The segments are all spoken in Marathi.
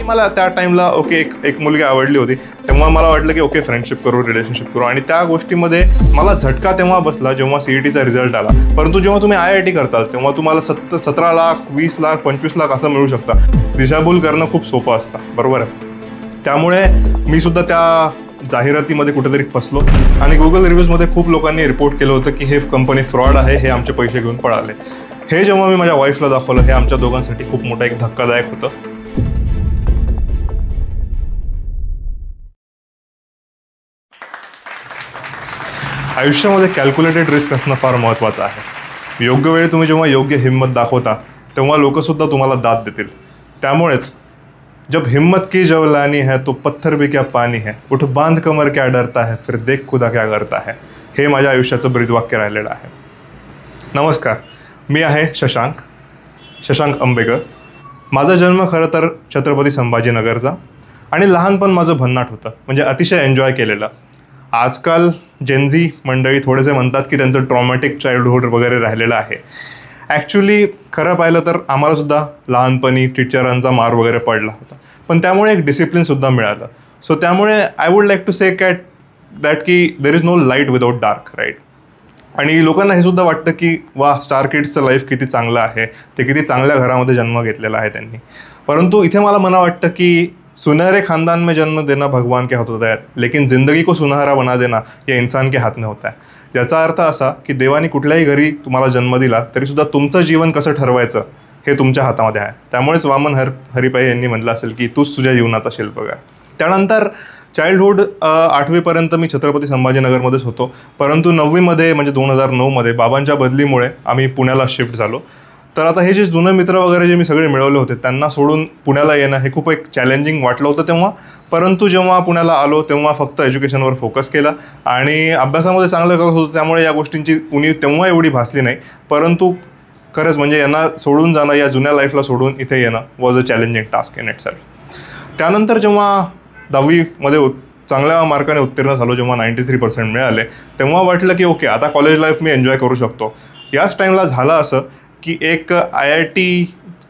मला त्या टाईमला ओके एक मुलगी आवडली होती. तेव्हा मला वाटलं की ओके फ्रेंडशिप करू, रिलेशनशिप करू. आणि त्या गोष्टीमध्ये मला झटका तेव्हा बसला जेव्हा CETचा रिझल्ट आला. परंतु जेव्हा तुम्ही IIT करताल तेव्हा तुम्हाला 17 लाख, 20 लाख, 25 लाख असं मिळू शकतं. दिशाभूल करणं खूप सोपं असतं, बरोबर आहे. त्यामुळे मी सुद्धा त्या जाहिरातीमध्ये कुठेतरी फसलो आणि गुगल रिव्ह्यूजमध्ये खूप लोकांनी रिपोर्ट केलं होतं की हे कंपनी फ्रॉड आहे, हे आमचे पैसे घेऊन पळाले. हे जेव्हा मी माझ्या वाईफला दाखवलं, हे आमच्या दोघांसाठी खूप मोठा एक धक्कादायक होतं. आयुष्यामध्ये कॅल्क्युलेटेड रिस्क असणं फार महत्त्वाचं आहे. योग्य वेळी तुम्ही जेव्हा योग्य हिंमत दाखवता तेव्हा लोकंसुद्धा तुम्हाला दाद देतील. त्यामुळेच जब हिम्मत की जवलानी है तो पत्थर भी क्या पानी है, उठ बांध कमर क्या डरता है, फिर देख खुदा क्या करता है. हे माझ्या आयुष्याचं ब्रीदवाक्य राहिलेलं आहे. नमस्कार, मी आहे शशांक अंबेकर. माझा जन्म खरं तर छत्रपती संभाजीनगरचा आणि लहानपण माझं भन्नाट होतं, म्हणजे अतिशय एन्जॉय केलेलं. आजकाल जेनझी मंडळी थोडेसे म्हणतात की त्यांचं ट्रॉमॅटिक चाइल्डहुड वगैरे राहिलेलं आहे. ॲक्च्युली खरं पाहिलं तर आम्हालासुद्धा लहानपणी टीचरांचा मार वगैरे पडला होता, पण त्यामुळे एक डिसिप्लिनसुद्धा मिळालं. सो त्यामुळे I would like to say that की there is no light without dark, right. आणि लोकांना हे सुद्धा वाटतं की वा, स्टार किड्सचं लाईफ किती चांगलं आहे, ते किती चांगल्या घरामध्ये जन्म घेतलेला आहे त्यांनी. परंतु इथे मला मना वाटतं की सुनहरे खानदान में जन्म देना भगवान के हाथ होता है, लेकिन ज़िंदगी को सुनहरा बना देना ये इंसान के हाथ में होता है. याचा अर्थ असा की देवाने कुठल्याही घरी तुम्हाला जन्म दिला तरीसुद्धा तुमचं जीवन कसं ठरवायचं हे तुमच्या हातामध्ये आहे. त्यामुळेच वामन हरिपाई यांनी म्हटलं असेल की तूच तुझ्या जीवनाचा शिल्पकार. त्यानंतर चाइल्डहुड 8वीपर्यंत मी छत्रपती संभाजीनगरमध्येच होतो. परंतु 9वीमध्ये म्हणजे 2009मध्ये बाबांच्या बदलीमुळे आम्ही पुण्याला शिफ्ट झालो. तर आता हे जे जुने मित्र वगैरे जे मी सगळे मिळवले होते त्यांना सोडून पुण्याला येणं हे खूप एक चॅलेंजिंग वाटलं होतं तेव्हा. परंतु जेव्हा पुण्याला आलो तेव्हा फक्त एज्युकेशनवर फोकस केला आणि अभ्यासामध्ये चांगलं करत होतो, त्यामुळे या गोष्टींची उणीव तेव्हा एवढी भासली नाही. परंतु खरंच म्हणजे यांना सोडून जाणं, या जुन्या लाईफला सोडून इथे येणं was a challenging task in it self. त्यानंतर जेव्हा 10वीमध्ये चांगल्या मार्काने उत्तीर्ण झालो, जेव्हा 93% मिळाले, तेव्हा वाटलं की ओके आता कॉलेज लाईफ मी एन्जॉय करू शकतो. याच टाईमला झालं असं की एक IIT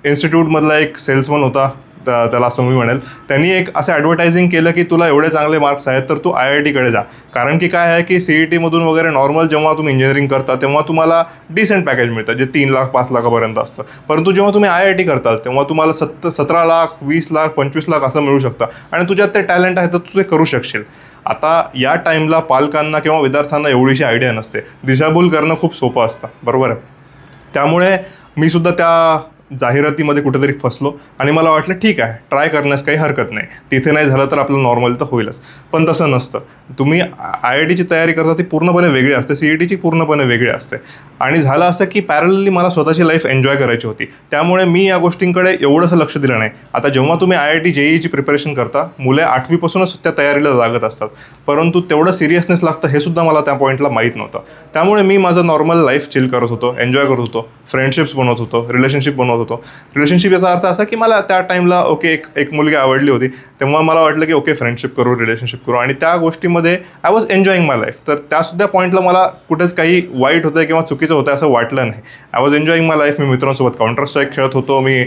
इन्स्टिट्यूटमधला एक सेल्समन होता, त्याला असं मी म्हणेल, त्यांनी एक असं ॲडव्हर्टायझिंग केलं की तुला एवढे चांगले मार्क्स आहेत तर तू IITकडे जा. कारण की काय आहे की CETमधून वगैरे नॉर्मल जेव्हा तुम्ही इंजिनिअरिंग करता तेव्हा तुम्हाला डिसेंट पॅकेज मिळतं, जे 3 लाख 5 लाखापर्यंत असतं. परंतु जेव्हा तुम्ही IIT करताल तेव्हा तुम्हाला 17 लाख, 20 लाख, 25 लाख असं मिळू शकतं आणि तुझ्यात ते टॅलेंट आहे तर तू ते करू शकशील. आता या टाईमला पालकांना किंवा विद्यार्थ्यांना एवढीशी आयडिया नसते. दिशाभूल करणं खूप सोपं असतं, बरोबर आहे. त्यामुळे मी सुद्धा त्या जाहिरातीमध्ये कुठेतरी फसलो आणि मला वाटलं ठीक आहे, ट्राय करण्यास काही हरकत नाही, तिथे नाही झालं तर आपलं नॉर्मल तर होईलच. पण तसं नसतं. तुम्ही IITची तयारी करता ती पूर्णपणे वेगळी असते, CETची पूर्णपणे वेगळी असते. आणि झालं असं की पॅरलली मला स्वतःची लाईफ एन्जॉय करायची होती, त्यामुळे मी या गोष्टींकडे एवढंसं लक्ष दिलं नाही. आता जेव्हा तुम्ही IIT JEEची प्रिपरेशन करता, मुले 8वीपासूनच त्या तयारीला लागत असतात, परंतु तेवढं सिरियसनेस लागतं हे सुद्धा मला त्या पॉईंटला माहीत नव्हतं. त्यामुळे मी माझं नॉर्मल लाईफ चिल करत होतो, एन्जॉय करत होतो, फ्रेंडशिप्स बनवत होतो, रिलेशनशिप बनवत होतो. रिलेशनशिप याचा अर्थ असा की मला त्या टाईमला ओके एक मुलगी आवडली होती. तेव्हा मला वाटलं की ओके फ्रेंडशिप करू, रिलेशनशिप करू. आणि त्या गोष्टीमध्ये I was enjoying my life. तर त्यासुद्धा पॉईंटला मला कुठेच काही वाईट होतं किंवा चुकीचं होतं असं वाटलं नाही. I was enjoying my life. मी मित्रांसोबत काउंटर स्ट्राईक खेळत होतो, मी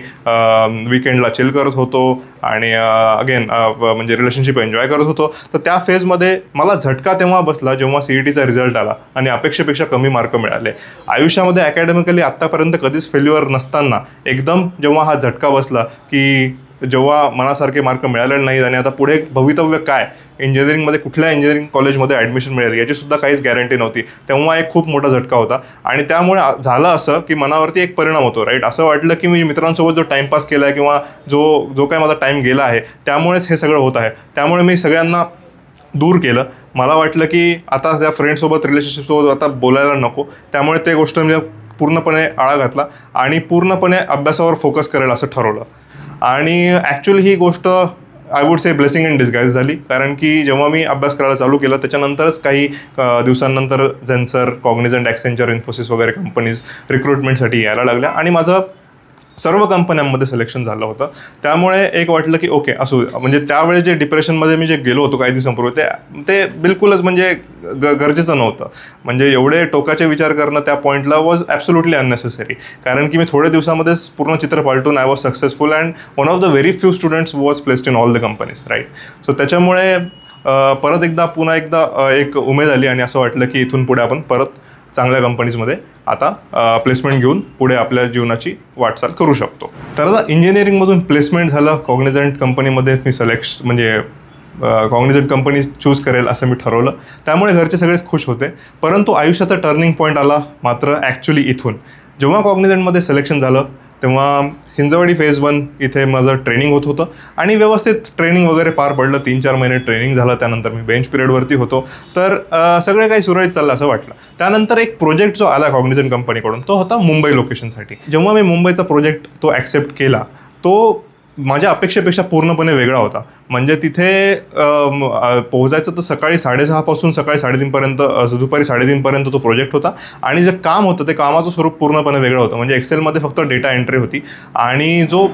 विकेंडला चिल करत होतो आणि अगेन म्हणजे रिलेशनशिप एन्जॉय करत होतो. तर त्या फेजमध्ये मला झटका तेव्हा बसला जेव्हा CETचा रिझल्ट आला आणि अपेक्षेपेक्षा कमी मार्क मिळाले. आयुष्यामध्ये अकॅडमिकली आत्तापर्यंत कधीच फेल्युअर नसताना एकदम जेव्हा हा झटका बसला की जेव्हा मनासारखे मार्क मिळालेले नाहीत आणि आता पुढे भवितव्य काय, इंजिनिअरिंगमध्ये कुठल्या इंजिनिअरिंग कॉलेजमध्ये ॲडमिशन मिळेल याचीसुद्धा काहीच गॅरंटी नव्हती, तेव्हा एक खूप मोठा झटका होता. आणि त्यामुळे झालं असं की मनावरती एक परिणाम होतो, राईट. असं वाटलं की मी मित्रांसोबत जो टाईमपास केला आहे किंवा जो काय माझा टाईम गेला आहे त्यामुळेच हे सगळं होत आहे. त्यामुळे मी सगळ्यांना दूर केलं. मला वाटलं की आता त्या फ्रेंडसोबत, रिलेशनशिपसोबत आता बोलायला नको, त्यामुळे ते गोष्ट मी पूर्णपणे आळा घातला आणि पूर्णपणे अभ्यासावर फोकस करेल असं ठरवलं. आणि ॲक्च्युली ही गोष्ट I would say blessing in disguise झाली, कारण की जेव्हा मी अभ्यास करायला चालू केलं त्याच्यानंतरच काही दिवसांनंतर झेन्सर, कॉग्निझंट, ॲक्सेंचर, इन्फोसिस वगैरे कंपनीज रिक्रुटमेंटसाठी यायला लागल्या आणि माझं सर्व कंपन्यांमध्ये सिलेक्शन झालं होतं. त्यामुळे एक वाटलं की ओके असू, म्हणजे त्यावेळेस जे डिप्रेशनमध्ये मी जे गेलो होतो काही दिवसांपूर्वी ते बिलकुलच म्हणजे गरजेचं नव्हतं. म्हणजे एवढे टोकाचे विचार करणं त्या पॉईंटला वॉज ॲब्सोल्युटली अननेसेसरी. कारण की मी थोड्या दिवसामध्येच पूर्ण चित्र पालटून I was successful and one of the very few students was placed in all the companies, right. So त्याच्यामुळे पुन्हा एकदा एक उमेद आली आणि असं वाटलं की इथून पुढे आपण परत चांगल्या कंपनीजमध्ये आता प्लेसमेंट घेऊन पुढे आपल्या जीवनाची वाटचाल करू शकतो. तर आता इंजिनिअरिंगमधून प्लेसमेंट झालं, कॉग्निझंट कंपनीमध्ये मी कॉग्निझंट कंपनी चूज करेल असं मी ठरवलं. त्यामुळे घरचे सगळेच खुश होते. परंतु आयुष्याचा टर्निंग पॉईंट आला मात्र ॲक्च्युली इथून. जेव्हा कॉग्निझंटमध्ये सिलेक्शन झालं तेव्हा हिंजवडी फेज 1 इथे माझं ट्रेनिंग होत होतं आणि व्यवस्थित ट्रेनिंग वगैरे पार पडलं. 3-4 महिने ट्रेनिंग झालं. त्यानंतर मी बेंच पिरियडवरती होतो. तर सगळं काही सुरळीत चाललं असं वाटलं. त्यानंतर एक प्रोजेक्ट जो आला कॉग्निझंट कंपनीकडून तो होता मुंबई लोकेशनसाठी. जेव्हा मी मुंबईचा प्रोजेक्ट तो ॲक्सेप्ट केला तो माझ्या अपेक्षेपेक्षा पूर्णपणे वेगळा होता. म्हणजे तिथे पोहोचायचं तर सकाळी 6:30 पासून सकाळी 3:30पर्यंत, दुपारी 3:30पर्यंत तो प्रोजेक्ट होता. आणि जे काम होतं ते कामाचं स्वरूप पूर्णपणे वेगळं होतं. म्हणजे एक्सेलमध्ये फक्त डेटा एंट्री होती आणि जो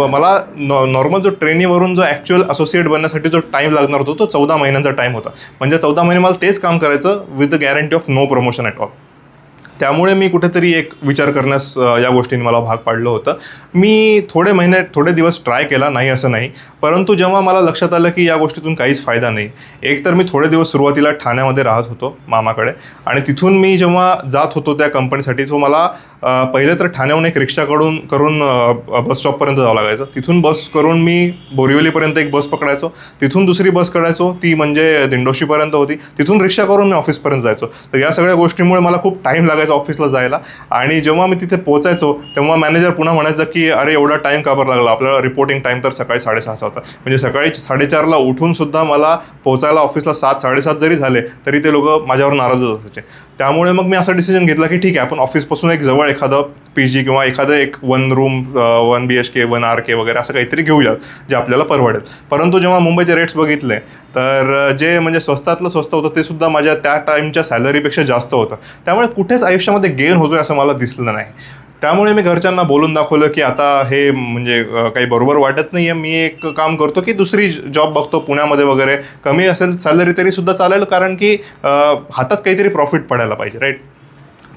मला नॉर्मल जो ट्रेनीवरून जो ॲक्च्युअल असोसिएट बनण्यासाठी जो टाईम लागणार होता तो 14 महिन्यांचा टाईम होता. म्हणजे 14 महिने मला तेच काम करायचं with the guarantee of no promotion at all. त्यामुळे मी कुठेतरी एक विचार करण्यास या गोष्टींनी मला भाग पाडलं होतं. मी थोडे दिवस ट्राय केला, नाही असं नाही. परंतु जेव्हा मला लक्षात आलं की या गोष्टीतून काहीच फायदा नाही. एक तर मी थोडे दिवस सुरुवातीला ठाण्यामध्ये राहत होतो मामाकडे आणि तिथून मी जेव्हा जात होतो त्या कंपनीसाठी तो मला पहिले तर ठाण्याहून एक रिक्षा करून बस स्टॉपपर्यंत जावं लागायचं. तिथून बस करून मी बोरिवलीपर्यंत एक बस पकडायचो. तिथून दुसरी बस काढायचो, ती म्हणजे दिंडोशीपर्यंत होती. तिथून रिक्षा करून मी ऑफिसपर्यंत जायचो. तर या सगळ्या गोष्टींमुळे मला खूप टाईम लागायचा ऑफिसला जायला. आणि जेव्हा मी तिथे पोहोचायचो तेव्हा मॅनेजर पुन्हा म्हणायचं की अरे एवढा टाईम का बरं लागला, आपल्याला रिपोर्टिंग टाईम तर सकाळी 6:30 होता. म्हणजे सकाळी 4:30ला उठून सुद्धा मला पोहोचायला ऑफिसला 7-7:30 जरी झाले तरी ते लोक माझ्यावर नाराजच असायचे. त्यामुळे मग मी असा डिसिजन घेतला की ठीक आहे, आपण ऑफिसपासून एक जवळ एखादं PG किंवा एखादं एक 1 रूम 1 BHK 1 RK वगैरे असं काहीतरी घेऊयात जे आपल्याला परवडेल. परंतु जेव्हा मुंबईचे रेट्स बघितले तर जे म्हणजे स्वस्तातलं स्वस्त होतं ते सुद्धा माझ्या त्या टाईमच्या सॅलरीपेक्षा जास्त होतं. त्यामुळे कुठेच आयुष्यामध्ये गेन होतोय असं मला दिसलं नाही. त्यामुळे मी घरच्यांना बोलून दाखवलं की आता हे म्हणजे काही बरोबर वाटत नाही आहे. मी एक काम करतो की दुसरी जॉब बघतो पुण्यामध्ये वगैरे, कमी असेल सॅलरी तरी सुद्धा चालेल, कारण की हातात काहीतरी प्रॉफिट पडायला पाहिजे, राईट.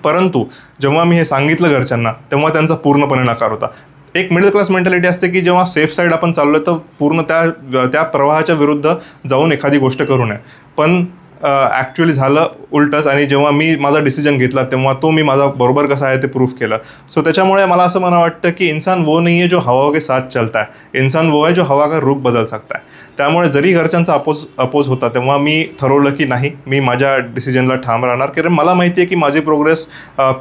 परंतु जेव्हा मी हे सांगितलं घरच्यांना तेव्हा त्यांचा पूर्णपणे नकार होता. एक मिडल क्लास मेंटॅलिटी असते की जेव्हा सेफ साईड आपण चाललो तर पूर्ण त्या प्रवाहाच्या विरुद्ध जाऊन एखादी गोष्ट करू नये. पण ॲक्च्युअली झालं उलटंच. आणि जेव्हा मी माझा डिसिजन घेतला तेव्हा तो मी माझा बरोबर कसा आहे ते प्रूफ केलं. सो त्याच्यामुळे मला असं मला वाटतं की इंसान वो नहीं है जो हवा के साथ चलता है, इंसान वो है जो हवा का रुख बदल सकता है. त्यामुळे जरी घरच्यांचा अपोज होता तेव्हा मी ठरवलं की नाही, मी माझ्या डिसिजनला ठाम राहणार. कारण मला माहिती आहे की माझी प्रोग्रेस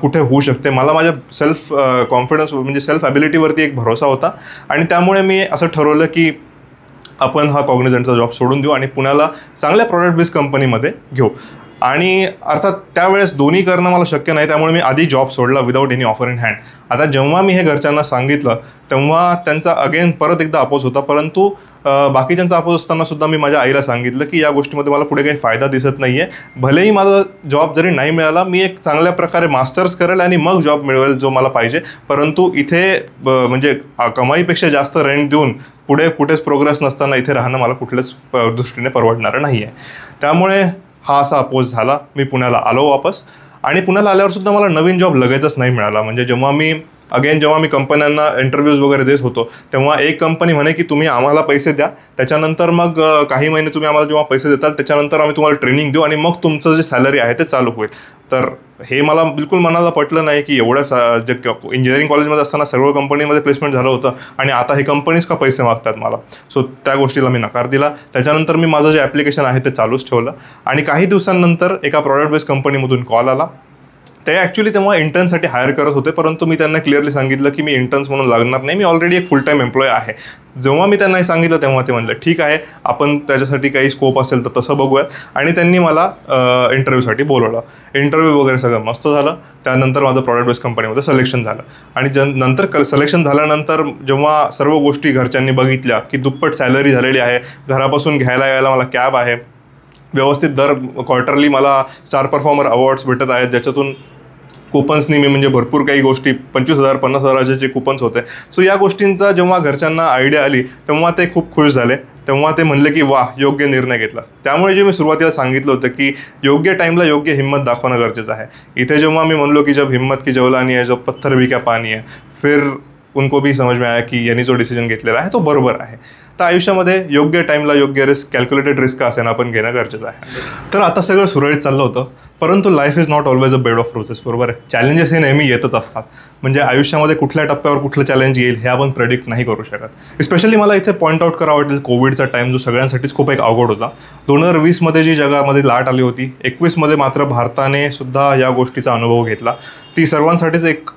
कुठे होऊ शकते. मला माझ्या सेल्फ कॉन्फिडन्स म्हणजे सेल्फ ॲबिलिटीवरती एक भरोसा होता. आणि त्यामुळे मी असं ठरवलं की आपण हा कॉग्निझंटचा जॉब सोडून देऊ आणि पुण्याला चांगल्या प्रॉडक्ट बेस्ड कंपनीमध्ये घेऊ. आणि अर्थात त्यावेळेस दोन्ही करणं मला शक्य नाही. त्यामुळे मी आधी जॉब सोडला without any offer in hand. आता जेव्हा मी हे घरच्यांना सांगितलं तेव्हा त्यांचा अगेन परत एकदा अपोज होता. परंतु बाकीच्यांचा अपोज असताना सुद्धा मी माझ्या आईला सांगितलं की या गोष्टीमध्ये मला पुढे काही फायदा दिसत नाही आहे. भलेही माझा जॉब जरी नाही मिळाला, मी एक चांगल्या प्रकारे मास्टर्स करेल आणि मग जॉब मिळवेल जो मला पाहिजे. परंतु इथे म्हणजे कमाईपेक्षा जास्त रेंट देऊन पुढे कुठेच प्रोग्रेस नसताना इथे राहणं मला कुठल्याच दृष्टीने परवडणारं नाही आहे. त्यामुळे हा असा अपोज झाला. मी पुण्याला आलो वापस. आणि पुण्याला आल्यावर सुद्धा मला नवीन जॉब लगेचच नाही मिळाला. म्हणजे जेव्हा मी कंपन्यांना इंटरव्ह्यूज वगैरे देत होतो तेव्हा एक कंपनी म्हणे की तुम्ही आम्हाला पैसे द्या, त्याच्यानंतर मग काही महिने तुम्ही आम्हाला जेव्हा पैसे देताल त्याच्यानंतर आम्ही तुम्हाला ट्रेनिंग देऊ आणि मग तुमचं जे सॅलरी आहे ते चालू होईल. तर हे मला बिलकुल मनाला पटलं नाही की एवढं जे इंजिनिअरिंग कॉलेजमध्ये असताना सर्व कंपनीमध्ये प्लेसमेंट झालं होतं आणि आता हे कंपनीज का पैसे मागतात मला. सो त्या गोष्टीला मी नकार दिला. त्याच्यानंतर मी माझं जे ॲप्लिकेशन आहे ते चालूच ठेवलं. आणि काही दिवसांनंतर एका प्रॉडक्ट बेस्ड कंपनीमधून कॉल आला. ते ॲक्च्युली तेव्हा इंटर्नसाठी हायर करत होते, परंतु मी त्यांना क्लिअरली सांगितलं की मी इंटर्न्स म्हणून लागणार नाही, मी ऑलरेडी एक फुल टाईम एम्प्लॉय आहे. जेव्हा मी त्यांना हे सांगितलं तेव्हा ते म्हणलं ठीक आहे, आपण त्याच्यासाठी काही स्कोप असेल तर तसं बघूयात. आणि त्यांनी मला इंटरव्ह्यूसाठी बोलवलं. इंटरव्ह्यू वगैरे सगळं मस्त झालं. त्यानंतर माझं प्रॉडक्ट बेस्ड कंपनीमध्ये सिलेक्शन झालं. आणि नंतर सिलेक्शन झाल्यानंतर जेव्हा सर्व गोष्टी घरच्यांनी बघितल्या की दुप्पट सॅलरी झालेली आहे, घरापासून घ्यायला यायला मला कॅब आहे, व्यवस्थित दर क्वार्टरली मला स्टार परफॉर्मर अवॉर्ड्स भेटत आहेत ज्याच्यातून कुपन्सनी मी म्हणजे भरपूर काही गोष्टी 25,000 50,000चे कुपन्स होते. सो या गोष्टींचा जेव्हा घरच्यांना आयडिया आली तेव्हा ते खूप खुश झाले. तेव्हा ते म्हणले की वाह, योग्य निर्णय घेतला. त्यामुळे जे मी सुरुवातीला सांगितलं होतं की योग्य टाईमला योग्य हिंमत दाखवणं गरजेचं आहे. इथे जेव्हा मी म्हणलो की जब हिम्मत की जवलानी है, जब पत्थर भी क्या पानी है, फिर उनको भी समझ में आया की यांनी जो डिसिजन घेतलेला आहे तो बरोबर आहे. तर आयुष्यामध्ये योग्य टाईमला योग्य रिस्क, कॅल्क्युलेटेड रिस्क का असेना आपण घेणं गरजेचं आहे. तर आता सगळं सुरळीत चाललं होतं, परंतु life is not always a bed of roses, बरोबर आहे. चॅलेंजेस हे नेहमी येतच असतात. म्हणजे आयुष्यामध्ये कुठल्या टप्प्यावर कुठलं चॅलेंज येईल हे आपण प्रेडिक्ट नाही करू शकत. स्पेशली मला इथे पॉईंट आउट करावं वाटेल कोविडचा टाईम जो सगळ्यांसाठीच खूप एक अवघड होता. 2020मध्ये जी जगामध्ये लाट आली होती, 21मध्ये मात्र भारताने सुद्धा या गोष्टीचा अनुभव घेतला. ती सर्वांसाठीच एक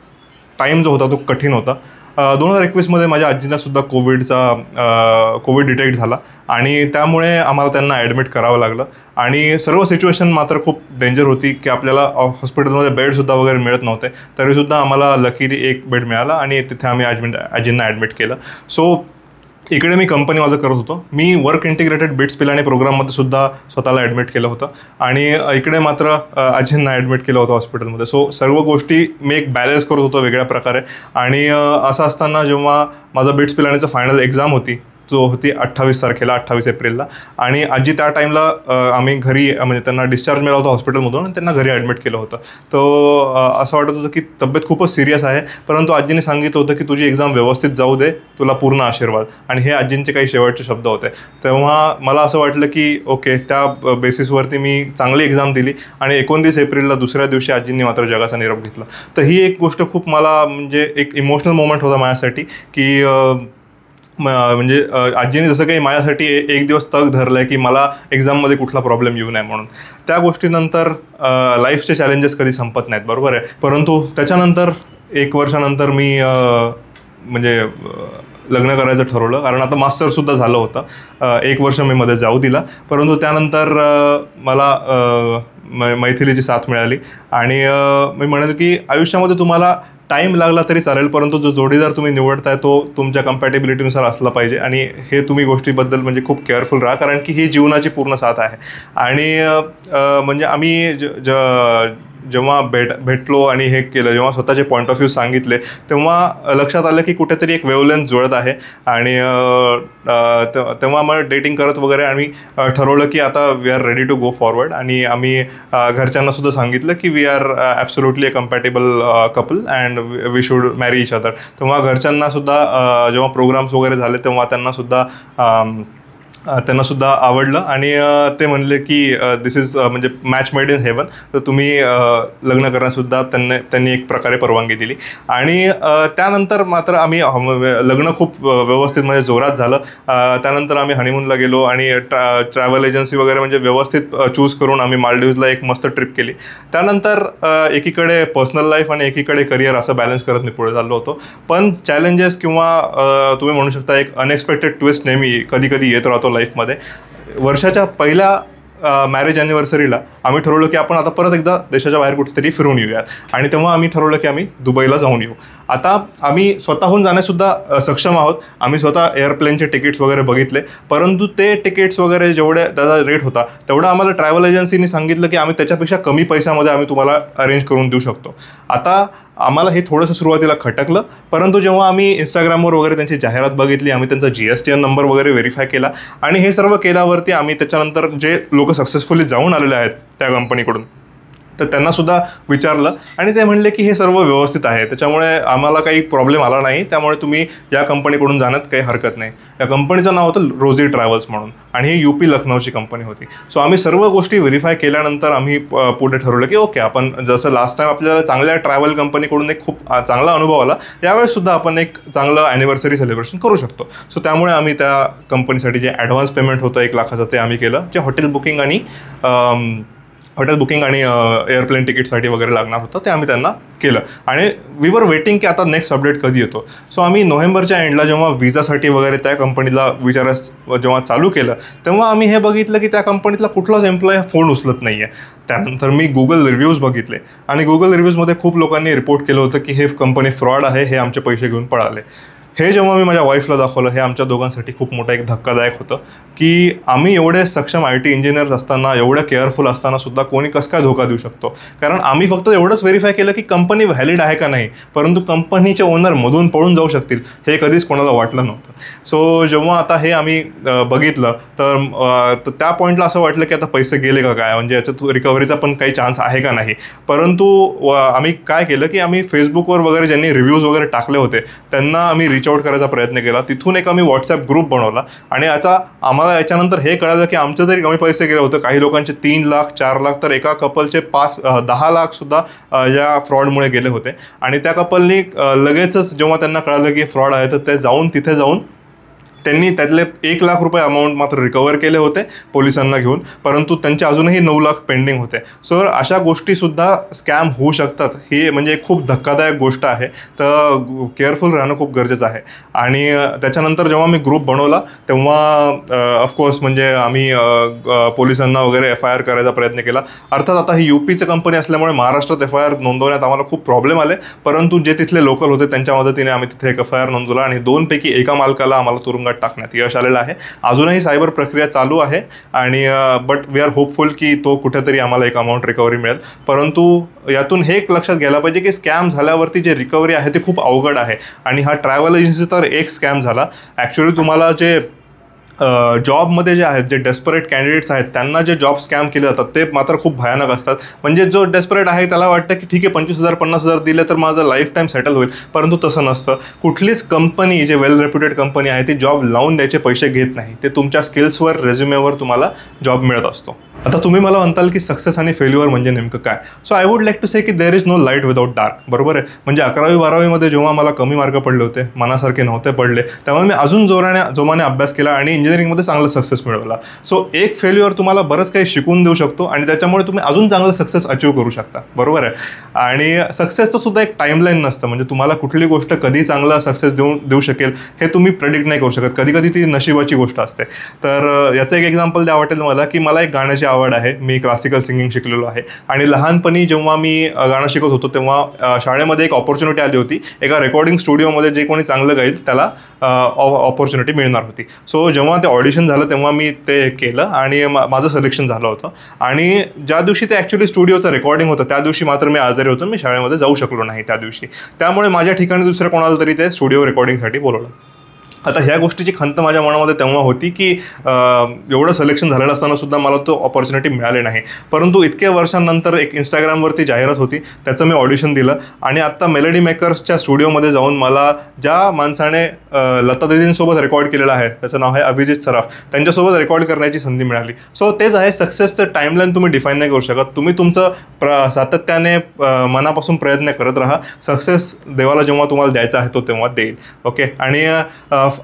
टाईम जो होता तो कठीण होता. 2021मध्ये माझ्या आजींना सुद्धा कोविड डिटेक्ट झाला आणि त्यामुळे आम्हाला त्यांना ॲडमिट करावं लागलं. आणि सर्व सिच्युएशन मात्र खूप डेंजर होती की आपल्याला हॉस्पिटलमध्ये बेडसुद्धा वगैरे मिळत नव्हते. तरीसुद्धा आम्हाला लकीली एक बेड मिळाला आणि तिथे आम्ही आजींना ॲडमिट केलं. सो इकडे मी कंपनी माझं करत होतो. मी वर्क इंटिग्रेटेड बिट्स पिलानी प्रोग्राममध्ये सुद्धा स्वतःला ॲडमिट केलं होतं आणि इकडे मात्र आजींना ॲडमिट केलं होतं हॉस्पिटलमध्ये. सो सर्व गोष्टी मी एक बॅलन्स करत होतो वेगळ्या प्रकारे. आणि असं असताना जेव्हा माझं बिट्स पिलानीचं फायनल एक्झाम होती, जो होती 28 तारखेला, 28 एप्रिलला, आणि आजी त्या टाईमला आम्ही घरी म्हणजे त्यांना डिस्चार्ज मिळाला होता हॉस्पिटलमधून आणि त्यांना घरी ॲडमिट केलं होतं. तो असं वाटत होतं की तब्येत खूपच सिरियस आहे, परंतु आजीने सांगितलं होतं की तुझी एक्झाम व्यवस्थित जाऊ दे, तुला पूर्ण आशीर्वाद. आणि हे आजींचे काही शेवटचे शब्द होते. तेव्हा मला असं वाटलं की ओके, त्या बेसिसवरती मी चांगली एक्झाम दिली आणि 29 एप्रिलला दुसऱ्या दिवशी आजींनी मात्र जगाचा निरोप घेतला. तर ही एक गोष्ट खूप मला म्हणजे एक इमोशनल मोमेंट होता माझ्यासाठी की म्हणजे आजीने जसं काही माझ्यासाठी एक दिवस तग धरलं आहे की मला एक्झाममध्ये कुठला प्रॉब्लेम येऊ नये म्हणून. त्या गोष्टीनंतर लाईफचे चॅलेंजेस कधी संपत नाहीत, बरोबर आहे. परंतु त्याच्यानंतर 1 वर्षानंतर मी म्हणजे लग्न करायचं ठरवलं, कारण आता मास्टरसुद्धा झालं होतं. 1 वर्ष मी मध्ये जाऊ दिला, परंतु त्यानंतर मला मैथिलीची साथ मिळाली. आणि मी म्हणेल की आयुष्यामध्ये तुम्हाला टाईम लागला तरी चालेल, परंतु जो जोडीदार तुम्ही निवडताय तो तुमच्या कम्पॅटेबिलिटीनुसार असला पाहिजे. आणि हे तुम्ही गोष्टीबद्दल म्हणजे खूप केअरफुल राहा, कारण की ही जीवनाची पूर्ण साथ आहे. आणि म्हणजे आम्ही जेव्हा भेटलो आणि हे केलं, जेव्हा स्वतःचे पॉईंट ऑफ व्ह्यू सांगितले, तेव्हा लक्षात आलं की कुठेतरी एक वेवलेंथ जुळत आहे. आणि तेव्हा मग डेटिंग करत वगैरे आम्ही ठरवलं की आता we are ready to go forward. आणि आम्ही घरच्यांनासुद्धा सांगितलं की we are absolutely a compatible couple and we should marry each other. तेव्हा घरच्यांनासुद्धा जेव्हा प्रोग्राम्स वगैरे झाले तेव्हा त्यांनासुद्धा आवडलं आणि ते म्हणले की दिस इज म्हणजे मॅच मेड इन हेवन. तर तुम्ही लग्न करण्यासुद्धा त्यांनी एक प्रकारे परवानगी दिली. आणि त्यानंतर मात्र आम्ही लग्न खूप व्यवस्थित म्हणजे जोरात झालं. त्यानंतर आम्ही हनीमूनला गेलो आणि ट्रॅव्हल एजन्सी वगैरे म्हणजे व्यवस्थित चूज करून आम्ही मालदीव्सला एक मस्त ट्रिप केली. त्यानंतर एकीकडे पर्सनल लाईफ आणि एकीकडे करिअर असं बॅलन्स करत मी पुढे चाललो होतो. पण चॅलेंजेस किंवा तुम्ही म्हणू शकता एक अनएक्सपेक्टेड ट्विस्ट नेहमी कधी कधी येत राहतो लाईफमध्ये. वर्षाच्या पहिल्या मॅरेज ॲनिव्हर्सरीला आम्ही ठरवलं की आपण आता परत एकदा देशाच्या बाहेर कुठेतरी फिरून येऊयात. आणि तेव्हा आम्ही ठरवलं की आम्ही दुबईला जाऊन येऊ. आता आम्ही स्वतःहून जाण्यासुद्धा सक्षम आहोत. आम्ही स्वतः एअरप्लेनचे तिकीट्स वगैरे बघितले, परंतु ते तिकीट्स वगैरे जेवढे त्याचा रेट होता तेवढा आम्हाला ट्रॅव्हल एजन्सीनी सांगितलं की आम्ही त्याच्यापेक्षा कमी पैशामध्ये आम्ही तुम्हाला अरेंज करून देऊ शकतो. आता आम्हाला हे थोडंसं सुरुवातीला खटकलं, परंतु जेव्हा आम्ही इंस्टाग्रामवर वगैरे त्यांची जाहिरात बघितली, आम्ही त्यांचा GSTN नंबर वगैरे व्हेरीफाय केला आणि हे सर्व केल्यावरती आम्ही त्याच्यानंतर जे लोक सक्सेसफुली जाऊन आलेले आहेत त्या कंपनीकडून, तर त्यांनासुद्धा विचारलं आणि ते म्हणले की हे सर्व व्यवस्थित आहे, त्याच्यामुळे आम्हाला काही प्रॉब्लेम आला नाही, त्यामुळे तुम्ही या कंपनीकडून जाण्यात काही हरकत नाही. या कंपनीचं नाव होतं रोझी ट्रॅव्हल्स म्हणून आणि ही UP लखनौची कंपनी होती. सो आम्ही सर्व गोष्टी व्हेरीफाय केल्यानंतर आम्ही पुढे ठरवलं की ओके, आपण जसं लास्ट टाईम आपल्याला चांगल्या ट्रॅव्हल कंपनीकडून एक खूप चांगला अनुभव आला, यावेळेससुद्धा आपण एक चांगलं ॲनिव्हर्सरी सेलिब्रेशन करू शकतो. सो त्यामुळे आम्ही त्या कंपनीसाठी जे ॲडव्हान्स पेमेंट होतं 1 लाखाचं ते आम्ही केलं, जे हॉटेल बुकिंग आणि एअरप्लेन तिकीटसाठी वगैरे लागणार होतं ते आम्ही त्यांना केलं. आणि वी वर वेटिंग की आता नेक्स्ट अपडेट कधी येतो. सो आम्ही नोव्हेंबरच्या एंडला जेव्हा विजासाठी वगैरे त्या कंपनीला विचारास जेव्हा चालू केलं, तेव्हा आम्ही हे बघितलं की त्या कंपनीतला कुठलाच एम्प्लॉय फोन उचलत नाही आहे. त्यानंतर मी गुगल रिव्ह्यूज बघितले आणि गुगल रिव्ह्यूजमध्ये खूप लोकांनी रिपोर्ट केलं होतं की हे कंपनी फ्रॉड आहे, हे आमचे पैसे घेऊन पळाले. हे जेव्हा मी माझ्या वाईफला दाखवलं, हे आमच्या दोघांसाठी खूप मोठा एक धक्कादायक होतं की आम्ही एवढे सक्षम IT इंजिनियर्स असताना, एवढं केअरफुल असताना सुद्धा कोणी कसं काय धोका देऊ शकतो. कारण आम्ही फक्त एवढंच व्हेरीफाय केलं की कंपनी व्हॅलिड आहे का नाही, परंतु कंपनीचे ओनर मधून पळून जाऊ शकतील हे कधीच कोणाला वाटलं नव्हतं. सो जेव्हा आता हे आम्ही बघितलं तर त्या पॉईंटला असं वाटलं की आता पैसे गेले का काय, म्हणजे याच्यात रिकव्हरीचा पण काही चान्स आहे का नाही. परंतु आम्ही काय केलं की आम्ही फेसबुकवर वगैरे ज्यांनी रिव्ह्यूज वगैरे टाकले होते त्यांना आम्ही रीच आउट करायचा प्रयत्न केला. तिथून एक आम्ही व्हॉट्सॲप ग्रुप बनवला आणि आता आम्हाला याच्यानंतर हे कळलं की आमचं तरी कमी पैसे गेले होते. काही लोकांचे 3 लाख 4 लाख तर एका कपलचे 10 लाख सुद्धा या फ्रॉडमुळे गेले होते. आणि त्या कपलनी लगेचच जेव्हा त्यांना कळलं की फ्रॉड आहे तर ते तिथे जाऊन त्यांनी त्यातले 1 लाख रुपये अमाऊंट मात्र रिकवर केले होते पोलिसांना घेऊन, परंतु त्यांचे अजूनही 9 लाख पेंडिंग होते. सो अशा गोष्टीसुद्धा स्कॅम होऊ शकतात. ही म्हणजे खूप धक्कादायक गोष्ट आहे, तर केअरफुल राहणं खूप गरजेचं आहे. आणि त्याच्यानंतर जेव्हा मी ग्रुप बनवला तेव्हा ऑफकोर्स म्हणजे आम्ही पोलिसांना वगैरे FIR करायचा प्रयत्न केला. अर्थात आता ही UPची कंपनी असल्यामुळे महाराष्ट्रात FIR नोंदवण्यात आम्हाला खूप प्रॉब्लेम आले, परंतु जे तिथले लोकल होते त्यांच्या मदतीने आम्ही तिथे एक FIR नोंदवला आणि 2 पैकी एका मालकाला आम्हाला तुरुंगात टाकण्यात यश आलेलं आहे. अजूनही सायबर प्रक्रिया चालू आहे आणि बट वी आर होपफुल की तो कुठेतरी आम्हाला एक अमाऊंट रिकव्हरी मिळेल. परंतु यातून हे एक लक्षात घ्यायला पाहिजे की स्कॅम झाल्यावरती जे रिकव्हरी आहे ते खूप अवघड आहे. आणि हा ट्रॅव्हल एजन्सी तर एक स्कॅम झाला. ॲक्च्युली तुम्हाला जे जॉबमध्ये जे आहेत, जे डेस्परेट कॅन्डिडेट्स आहेत त्यांना जे जॉब स्कॅम केले जातात ते मात्र खूप भयानक असतात. म्हणजे जो डेस्परेट आहे त्याला वाटतं की ठीक आहे 25,000 50,000 दिले तर माझं लाईफ टाईम सेटल होईल, परंतु तसं नसतं. कुठलीच कंपनी जे वेल रेप्युटेड कंपनी आहे ती जॉब लावून द्यायचे पैसे घेत नाही. ते तुमच्या स्किल्सवर, रेझ्युमेवर तुम्हाला जॉब मिळत असतो. आता तुम्ही मला म्हणताल की सक्सेस आणि फेल्युअर म्हणजे नेमकं काय. So I would like to say की there is no light without dark. बरोबर आहे. म्हणजे 11वी 12वीमध्ये जेव्हा मला कमी मार्क पडले होते, मनासारखे नव्हते पडले, तेव्हा मी अजून जोमाने अभ्यास केला आणि इंजिनिअरिंगमध्ये चांगला सक्सेस मिळवला. सो एक फेल्युअर तुम्हाला बरंच काही शिकून देऊ शकतो आणि त्याच्यामुळे तुम्ही अजून चांगलं सक्सेस अचीव करू शकता. बरोबर आहे. आणि सक्सेसचं सुद्धा एक टाईमलाईन नसतं. म्हणजे तुम्हाला कुठली गोष्ट कधी चांगला सक्सेस देऊ शकेल हे तुम्ही प्रेडिक्ट नाही करू शकत. कधी कधी ती नशिबाची गोष्ट असते. तर याचं एक एक्झाम्पल द्यावं वाटेल मला की मला एक गाण्याची आवड आहे. मी क्लासिकल सिंगिंग शिकलेलो आहे आणि लहानपणी जेव्हा मी गाणं शिकत होतो तेव्हा शाळेमध्ये एक ऑपॉर्च्युनिटी आली होती. एका रेकॉर्डिंग स्टुडिओमध्ये जे कोणी चांगलं गाईल त्याला ऑपॉर्च्युनिटी मिळणार होती. सो जेव्हा ते ऑडिशन झालं तेव्हा मी ते केलं आणि माझं सिलेक्शन झालं होतं. आणि ज्या दिवशी ते ॲक्च्युली स्टुडिओचं रेकॉर्डिंग होतं त्या दिवशी मात्र मी आजारी होतो. मी शाळेमध्ये जाऊ शकलो नाही त्या दिवशी. त्यामुळे माझ्या ठिकाणी दुसऱ्या कोणाला तरी ते स्टुडिओ रेकॉर्डिंगसाठी बोलवलं. आता ह्या गोष्टीची खंत माझ्या मनामध्ये तेव्हा होती की एवढं सिलेक्शन झालेलं असताना सुद्धा मला तो ऑपॉर्च्युनिटी मिळाली नाही. परंतु इतक्या वर्षांनंतर एक इंस्टाग्रामवरती जाहिरात होती, त्याचं मी ऑडिशन दिलं आणि आत्ता मेलडी मेकर्सच्या स्टुडिओमध्ये जाऊन मला ज्या माणसाने लता दीदींसोबत रेकॉर्ड केलेलं आहे, त्याचं नाव आहे अभिजित सराफ, त्यांच्यासोबत रेकॉर्ड करण्याची संधी मिळाली. सो तेच आहे, सक्सेसचं टाईमलाईन तुम्ही डिफाईन नाही करू शकत. तुम्ही तुमचं सातत्याने मनापासून प्रयत्न करत राहा. सक्सेस देवाला जेव्हा तुम्हाला द्यायचा आहे तो तेव्हा देईल. ओके. आणि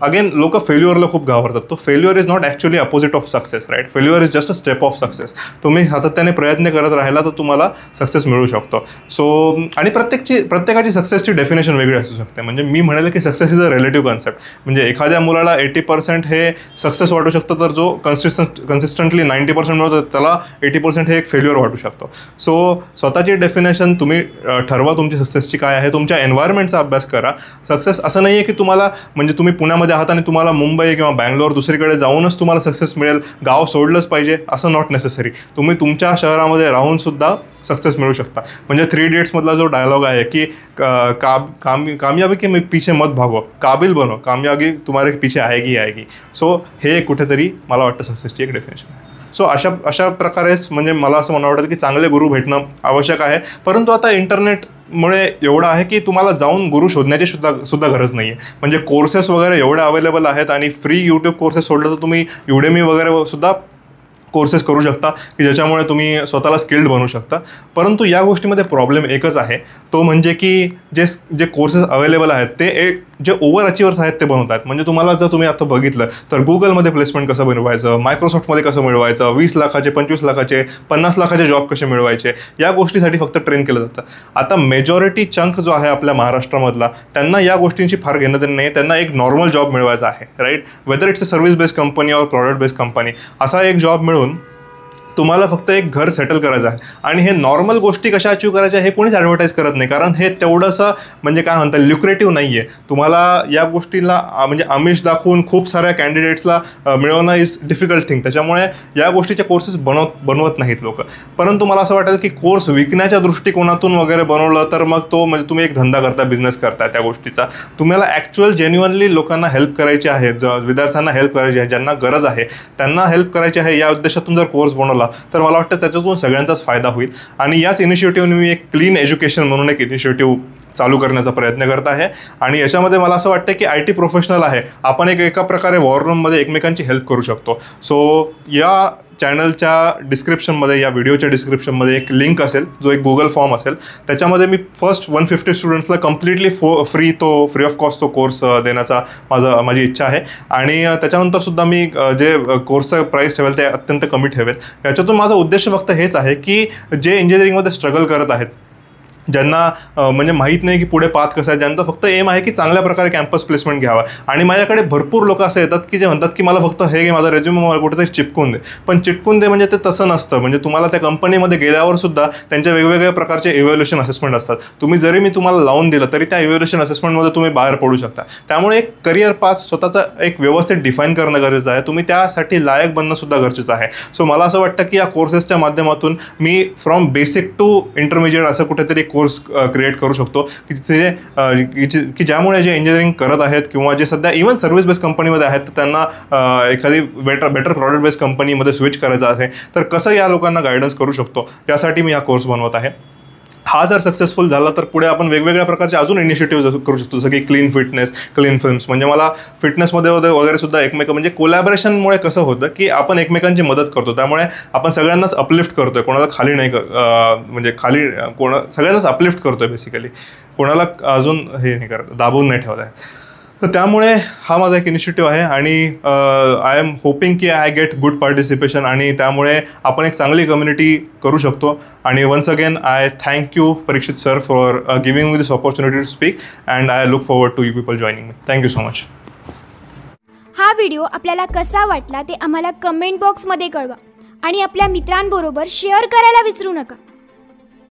अगेन लोक फेल्युअरला खूप घाबरतात. तो failure is not actually opposite of success, right. Failure is just a step of success. तुम्ही सातत्याने प्रयत्न करत राहिला तर तुम्हाला सक्सेस मिळू शकतो. सो आणि प्रत्येकाची सक्सेसची डेफिनेशन वेगळी असू शकते. म्हणजे मी म्हणेल की success is a relative concept. म्हणजे एखाद्या मुलाला 80% हे सक्सेस वाटू शकतं, तर जो कन्सिस्टंटली 90% मिळवतो त्याला 80% हे एक फेल्युअर वाटू शकतो. सो स्वतःची डेफिनेशन तुम्ही ठरवा तुमची सक्सेसची काय आहे. तुमच्या एन्व्हायरमेंटचा अभ्यास करा. सक्सेस असं नाही आहे की तुम्हाला म्हणजे तुम्ही पुण्यामध्ये आहात आणि तुम्हाला मुंबई किंवा बँगलोर दुसरीकडे जाऊनच तुम्हाला सक्सेस मिळेल, गाव सोडलंच पाहिजे असं नॉट नेसेसरी. तुम्ही तुमच्या शहरामध्ये राहून सुद्धा सक्सेस मिळू शकता. म्हणजे 3 इडियट्समधला जो डायलॉग आहे की कामयाबी के पीछे मत भागो, काबिल बनो, कामयाबी तुम्हारे पीछे आएगी आएगी. सो हे कुठेतरी मला वाटतं सक्सेसची एक डेफिनेशन आहे. सो अशा प्रकारेच म्हणजे मला असं म्हणणं वाटतं की चांगले गुरु भेटणं आवश्यक आहे. परंतु आता इंटरनेटमुळे एवढं आहे की तुम्हाला जाऊन गुरु शोधण्याची सुद्धा गरज नाही आहे. म्हणजे कोर्सेस वगैरे एवढे अवेलेबल आहेत आणि फ्री यूट्यूब कोर्सेस सोडलं तर तुम्ही युडेमी वगैरे सुद्धा कोर्सेस करू शकता की ज्याच्यामुळे तुम्ही स्वतःला स्किल्ड बनवू शकता. परंतु या गोष्टीमध्ये प्रॉब्लेम एकच आहे, तो म्हणजे की जे कोर्सेस अवेलेबल आहेत ते जे ओव्हर अचिव्हर्स आहेत ते बनवत आहेत. म्हणजे तुम्हाला जर तुम्ही आता बघितलं तर गुगलमध्ये प्लेसमेंट कसं मिळवायचं, मायक्रोसॉफ्टमध्ये कसं मिळवायचं, 20 लाखाचे 25 लाखाचे 50 लाखाचे जॉब कसे मिळवायचे, या गोष्टीसाठी फक्त ट्रेन केलं जातं. आता मेजॉरिटी चंक जो आहे आपल्या महाराष्ट्रामधला त्यांना या गोष्टींची फार घेणं देणं नाही. त्यांना एक नॉर्मल जॉब मिळवायचा आहे, right. Whether it's a service based company or product based company, असा एक जॉब मिळून तुम्हाला फक्त एक घर सेटल करायचं आहे आणि हे नॉर्मल गोष्टी कशा अचीव्ह करायच्या हे कोणीच ॲडव्हर्टाईज करत नाही, कारण हे तेवढंसं म्हणजे काय म्हणतात ल्युक्रेटिव्ह नाही आहे. तुम्हाला या गोष्टीला म्हणजे आमिष दाखवून खूप साऱ्या कॅन्डिडेट्सला मिळवणं इज डिफिकल्ट थिंग. त्याच्यामुळे या गोष्टीचे कोर्सेस बनवत नाहीत लोक. परंतु मला असं वाटेल की कोर्स विकण्याच्या दृष्टिकोनातून वगैरे बनवलं तर मग तो म्हणजे तुम्ही एक धंदा करता, बिझनेस करता त्या गोष्टीचा. तुम्हाला ॲक्च्युअल जेन्युअनली लोकांना हेल्प करायची आहे, विद्यार्थ्यांना हेल्प करायची आहे, ज्यांना गरज आहे त्यांना हेल्प करायची आहे, या उद्देशातून जर कोर्स बनवला तर मला वाटतं त्याच्यातून सगळ्यांचाच फायदा होईल. आणि याच इनिशिएटिव्हने मी एक क्लीन एज्युकेशन म्हणून एक इनिशिएटिव्ह चालू करण्याचा प्रयत्न करत आहे. आणि याच्यामध्ये मला असं वाटतं की IT प्रोफेशनल आहे, आपण एका प्रकारे वॉर रूममध्ये एकमेकांची हेल्प करू शकतो. सो या चॅनलच्या डिस्क्रिप्शनमध्ये, या व्हिडिओच्या डिस्क्रिप्शनमध्ये एक लिंक असेल, जो एक गुगल फॉर्म असेल. त्याच्यामध्ये मी फर्स्ट 150 स्टुडंट्सला कम्प्लिटली फ्री ऑफ कॉस्ट तो कोर्स देण्याचा माझी इच्छा आहे. आणि त्याच्यानंतरसुद्धा मी जे कोर्सचं प्राईस ठेवेल ते अत्यंत कमी ठेवेल. याच्यातून माझा उद्देश फक्त हेच आहे की जे इंजिनिअरिंगमध्ये स्ट्रगल करत आहेत, ज्यांना म्हणजे माहीत नाही की पुढे पाथ कसं आहे, ज्यांचं फक्त एम आहे की चांगल्या प्रकारे कॅम्पस प्लेसमेंट घ्यावा. आणि माझ्याकडे भरपूर लोक असे येतात की जे म्हणतात की मला फक्त हे माझा रेझ्युमे मला कुठेतरी चिपकून दे. पण चिटकून दे म्हणजे ते तसं नसतं. म्हणजे तुम्हाला त्या कंपनीमध्ये गेल्यावर सुद्धा त्यांच्या वेगवेगळ्या प्रकारचे इव्हॅल्युएशन असेसमेंट असतात. मी तुम्हाला लावून दिलं तरी त्या इव्हॅल्युएशन असेसमेंटमध्ये तुम्ही बाहेर पडू शकता. त्यामुळे एक करिअर पाथ स्वतःचा एक व्यवस्थित डिफाईन करणं गरजेचं आहे. तुम्ही त्यासाठी लायक बनणं सुद्धा गरजेचं आहे. सो मला असं वाटतं की या कोर्सेसच्या माध्यमातून मी फ्रॉम बेसिक टू इंटरमिजिएट असं कुठेतरी कोर्स क्रिएट करू शकतो की तिथे की ज्यामुळे जे इंजिनिअरिंग करत आहेत किंवा जे सध्या इव्हन सर्व्हिस बेस्ड कंपनीमध्ये आहेत तर त्यांना एखादी बेटर प्रॉडक्ट बेस्ड कंपनीमध्ये स्विच करायचं आहे तर कसं या लोकांना गायडन्स करू शकतो, त्यासाठी मी हा कोर्स बनवत आहे. हा जर सक्सेसफुल झाला तर पुढे आपण वेगवेगळ्या प्रकारचे अजून इनिशिएटिव्ह करू शकतो, जसं की क्लीन फिटनेस, क्लीन फिल्म्स. म्हणजे मला फिटनेसमध्ये वगैरे सुद्धा म्हणजे कोलॅबरेशनमुळे कसं होतं की आपण एकमेकांची मदत करतो, त्यामुळे आपण सगळ्यांनाच अपलिफ्ट करतोय, कोणाला खाली नाही म्हणजे सगळ्यांनाच अपलिफ्ट करतोय बेसिकली, कोणाला अजून हे नाही करत, दाबून नाही ठेवत आहे. तर त्यामुळे हा माझा एक इनिशिएटिव्ह आहे आणि आय एम होपिंग की आय गेट गुड पार्टिसिपेशन आणि त्यामुळे आपण एक चांगली कम्युनिटी करू शकतो. आणि once again I thank you Parikshit sir for giving me this opportunity to speak and I look forward to you people joining me. Thank you so much. हा व्हिडिओ आपल्याला कसा वाटला ते आम्हाला कमेंट बॉक्समध्ये कळवा आणि आपल्या मित्रांबरोबर शेअर करायला विसरू नका.